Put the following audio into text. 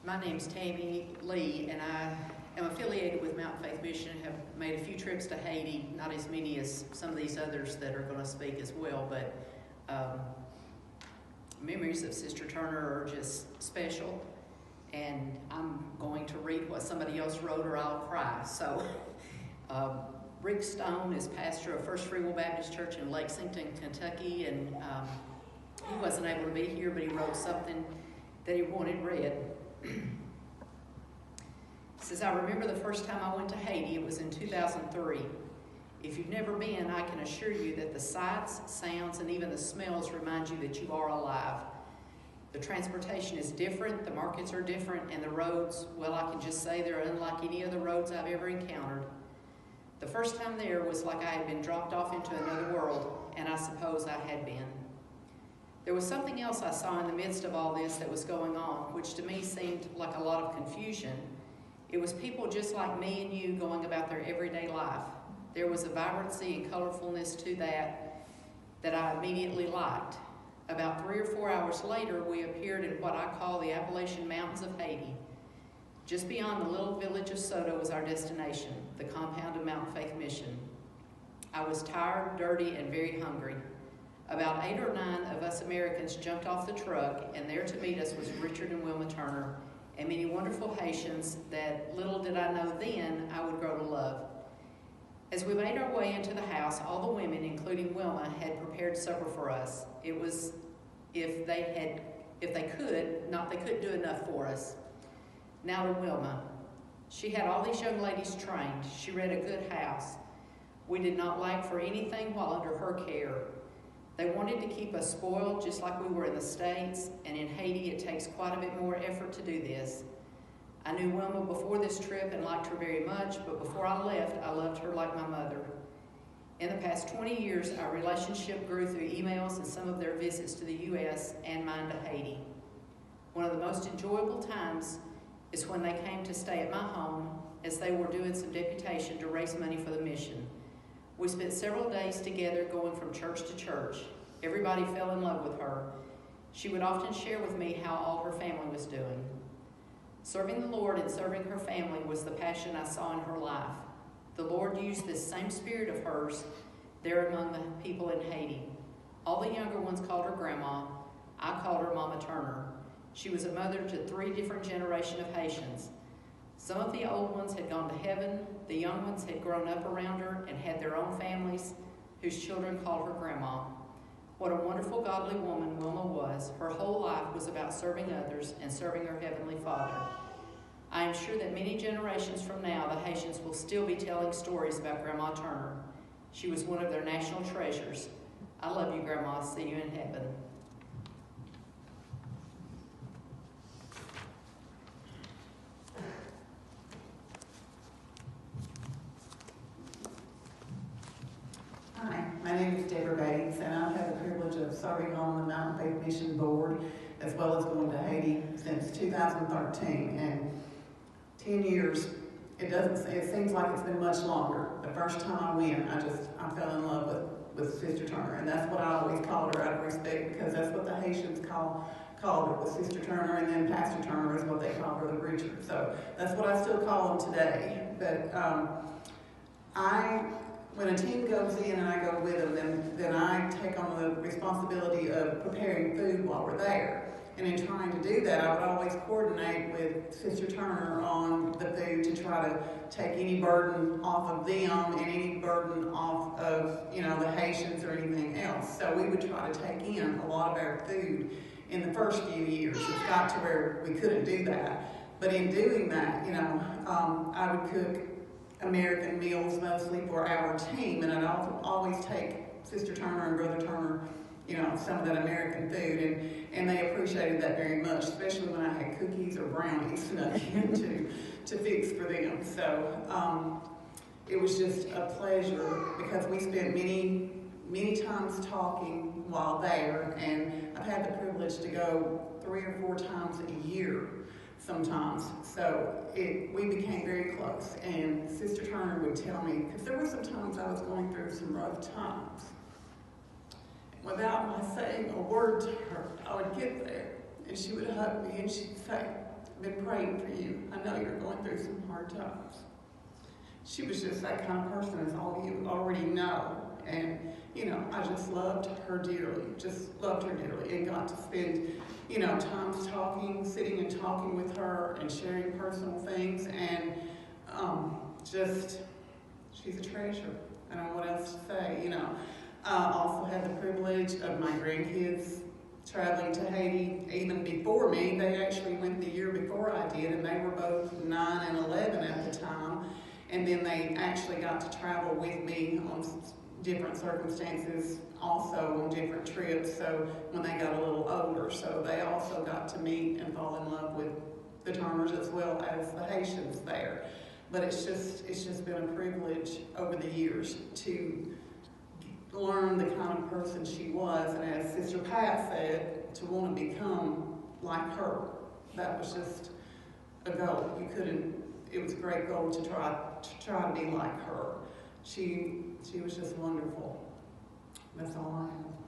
My name's Tammy Lee, and I am affiliated with Mountain Faith Mission, have made a few trips to Haiti, not as many as some of these others that are going to speak as well, but memories of Sister Turner are just special, and I'm going to read what somebody else wrote or I'll cry. So, Rick Stone is pastor of First Free Will Baptist Church in Lexington, Kentucky, and he wasn't able to be here, but he wrote something that he wanted read. It says, I remember the first time I went to Haiti. It was in 2003. If you've never been, I can assure you that the sights, sounds, and even the smells remind you that you are alive. The transportation is different, the markets are different, and the roads, well, I can just say they're unlike any other roads I've ever encountered. The first time there was like I had been dropped off into another world, and I suppose I had been. There was something else I saw in the midst of all this that was going on, which to me seemed like a lot of confusion. It was people just like me and you going about their everyday life. There was a vibrancy and colorfulness to that I immediately liked. About 3 or 4 hours later, we appeared in what I call the Appalachian Mountains of Haiti. Just beyond the little village of Soto was our destination, the compound of Mountain Faith Mission. I was tired, dirty, and very hungry. About 8 or 9 of us Americans jumped off the truck, and there to meet us was Richard and Wilma Turner, and many wonderful Haitians that little did I know then I would grow to love. As we made our way into the house, all the women, including Wilma, had prepared supper for us. It was, if they couldn't do enough for us. Now to Wilma. She had all these young ladies trained. She read a good house. We did not lack for anything while under her care. They wanted to keep us spoiled just like we were in the States, and in Haiti it takes quite a bit more effort to do this. I knew Wilma before this trip and liked her very much, but before I left, I loved her like my mother. In the past 20 years, our relationship grew through emails and some of their visits to the U.S. and mine to Haiti. One of the most enjoyable times is when they came to stay at my home as they were doing some deputation to raise money for the mission. We spent several days together going from church to church. Everybody fell in love with her. She would often share with me how all her family was doing. Serving the Lord and serving her family was the passion I saw in her life. The Lord used this same spirit of hers there among the people in Haiti. All the younger ones called her Grandma. I called her Mama Turner. She was a mother to 3 different generations of Haitians. Some of the old ones had gone to heaven. The young ones had grown up around her and had their own families, whose children called her Grandma. What a wonderful, godly woman Wilma was. Her whole life was about serving others and serving her Heavenly Father. I am sure that many generations from now, the Haitians will still be telling stories about Grandma Turner. She was one of their national treasures. I love you, Grandma. See you in heaven. Hi, my name is Deborah Bates, and I've had the privilege of serving on the Mountain Faith Mission Board, as well as going to Haiti since 2013. And 10 years, it seems like it's been much longer. The first time I went, I fell in love with Sister Turner, and that's what I always called her out of respect, because that's what the Haitians called her, was Sister Turner, and then Pastor Turner is what they called her, the preacher. So that's what I still call them today. But when a team goes in and I go with them, then I take on the responsibility of preparing food while we're there. And in trying to do that, I would always coordinate with Sister Turner on the food to try to take any burden off of them and any burden off of, the Haitians or anything else. So we would try to take in a lot of our food in the first few years. It got to where we couldn't do that. But in doing that, I would cook American meals mostly for our team, and I'd also always take Sister Turner and Brother Turner, some of that American food, and they appreciated that very much, especially when I had cookies or brownies snuck in to fix for them. So it was just a pleasure, because we spent many times talking while there, and I've had the privilege to go 3 or 4 times a year sometimes. So we became very close, and Sister Turner would tell me, because there were some times I was going through some rough times. Without my saying a word to her, I would get there, and she would hug me, and she'd say, been praying for you. I know you're going through some hard times. She was just that kind of person, as all you already know. And, you know, I just loved her dearly, and got to spend, you know, times talking, sitting and talking with her and sharing personal things. And she's a treasure. I don't know what else to say, you know. I also had the privilege of my grandkids traveling to Haiti even before me. They actually went the year before I did, and they were both 9 and 11 at the time. And then they actually got to travel with me on different circumstances, also on different trips, so when they got a little older. So they also got to meet and fall in love with the Turners as well as the Haitians there. But it's just been a privilege over the years to learn the kind of person she was, and as Sister Pat said, to want to become like her. That was just a goal. It was a great goal to try to be like her. She was just wonderful. That's all I have.